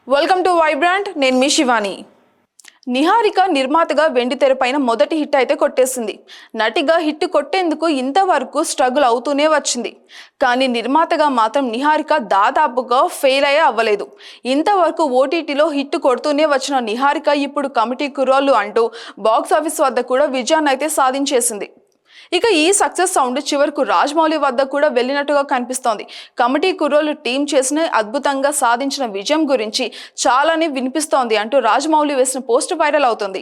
Welcome to Vibrant. నేను మీ శివాని. నిహారిక నిర్మాతగా వెండితెరపైన మొదటి హిట్ అయితే కొట్టేసింది. నటిగా హిట్ కొట్టేందుకు ఇంతవరకు స్ట్రగుల్ అవుతూనే వచ్చింది. కానీ నిర్మాతగా మాత్రం నిహారిక దాదాపుగా ఫెయిల్ అయ్యే అవ్వలేదు. ఇంతవరకు ఓటీటీలో హిట్ కొడుతూనే వచ్చిన నిహారిక ఇప్పుడు కమిటీ కుర్రోళ్ళు అంటూ బాక్స్ ఆఫీస్ వద్ద కూడా విజయాన్ని అయితే సాధించేసింది. ఇక ఈ సక్సెస్ సౌండ్ చివరకు రాజమౌళి వద్ద కూడా వెళ్ళినట్టుగా కనిపిస్తోంది. కమిటీ కుర్రోళ్ళు టీం చేసిన అద్భుతంగా సాధించిన విజయం గురించి చాలానే వినిపిస్తోంది అంటూ రాజమౌళి వేసిన పోస్ట్ వైరల్ అవుతుంది.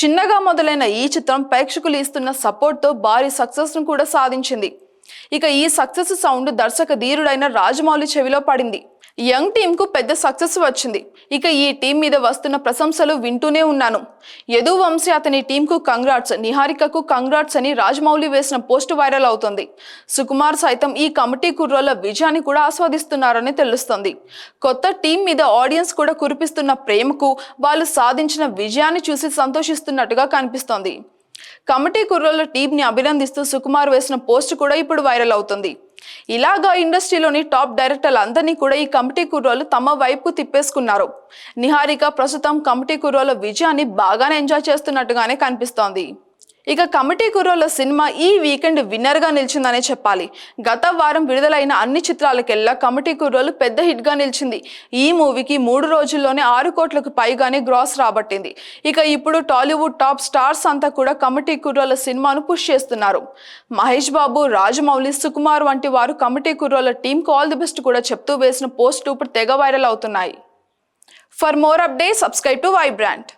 చిన్నగా మొదలైన ఈ చిత్రం ప్రేక్షకులు ఇస్తున్న సపోర్ట్తో భారీ సక్సెస్ను కూడా సాధించింది. ఇక ఈ సక్సెస్ సౌండ్ దర్శక ధీరుడైన రాజమౌళి చెవిలో పడింది. యంగ్ టీంకు పెద్ద సక్సెస్ వచ్చింది. ఇక ఈ టీం మీద వస్తున్న ప్రశంసలు వింటూనే ఉన్నాను. యదు వంశీ అతని టీంకు కంగ్రాట్స్, నిహారికకు కంగ్రాట్స్ అని రాజమౌళి వేసిన పోస్ట్ వైరల్ అవుతుంది. సుకుమార్ సైతం ఈ కమిటీ కుర్రోళ్ళ విజయాన్ని కూడా ఆస్వాదిస్తున్నారని తెలుస్తోంది. కొత్త టీం మీద ఆడియన్స్ కూడా కురిపిస్తున్న ప్రేమకు వాళ్ళు సాధించిన విజయాన్ని చూసి సంతోషిస్తున్నట్టుగా కనిపిస్తోంది. కమిటీ కుర్రోళ్ళ టీంని అభినందిస్తూ సుకుమార్ వేసిన పోస్ట్ కూడా ఇప్పుడు వైరల్ అవుతుంది. ఇలాగా ఇండస్ట్రీలోని టాప్ డైరెక్టర్లు అందరినీ కూడా ఈ కమిటీ కుర్రోళ్ళు తమ వైపు తిప్పేసుకున్నారు. నిహారిక ప్రస్తుతం కమిటీ కుర్రోళ్ళ విజయాన్ని బాగానే ఎంజాయ్ చేస్తున్నట్టుగానే కనిపిస్తోంది. ఇక కమిటీ కుర్రోళ్ళ సినిమా ఈ వీకెండ్ విన్నర్ గా నిలిచిందనే చెప్పాలి. గత వారం విడుదలైన అన్ని చిత్రాలకెల్లా కమిటీ కుర్రోళ్ళు పెద్ద హిట్ గా నిలిచింది. ఈ మూవీకి 3 రోజుల్లోనే 6 కోట్లకు పైగానే గ్రాస్ రాబట్టింది. ఇక ఇప్పుడు టాలీవుడ్ టాప్ స్టార్స్ అంతా కూడా కమిటీ కుర్రోళ్ళ సినిమాను పుష్ చేస్తున్నారు. మహేష్ బాబు, రాజమౌళి, సుకుమార్ వంటి వారు కమిటీ కుర్రోళ్ళ టీంకు ఆల్ ది బెస్ట్ కూడా చెప్తూ వేసిన పోస్టులు ఇప్పుడు తెగ వైరల్ అవుతున్నాయి. For more updates subscribe to Vibrant.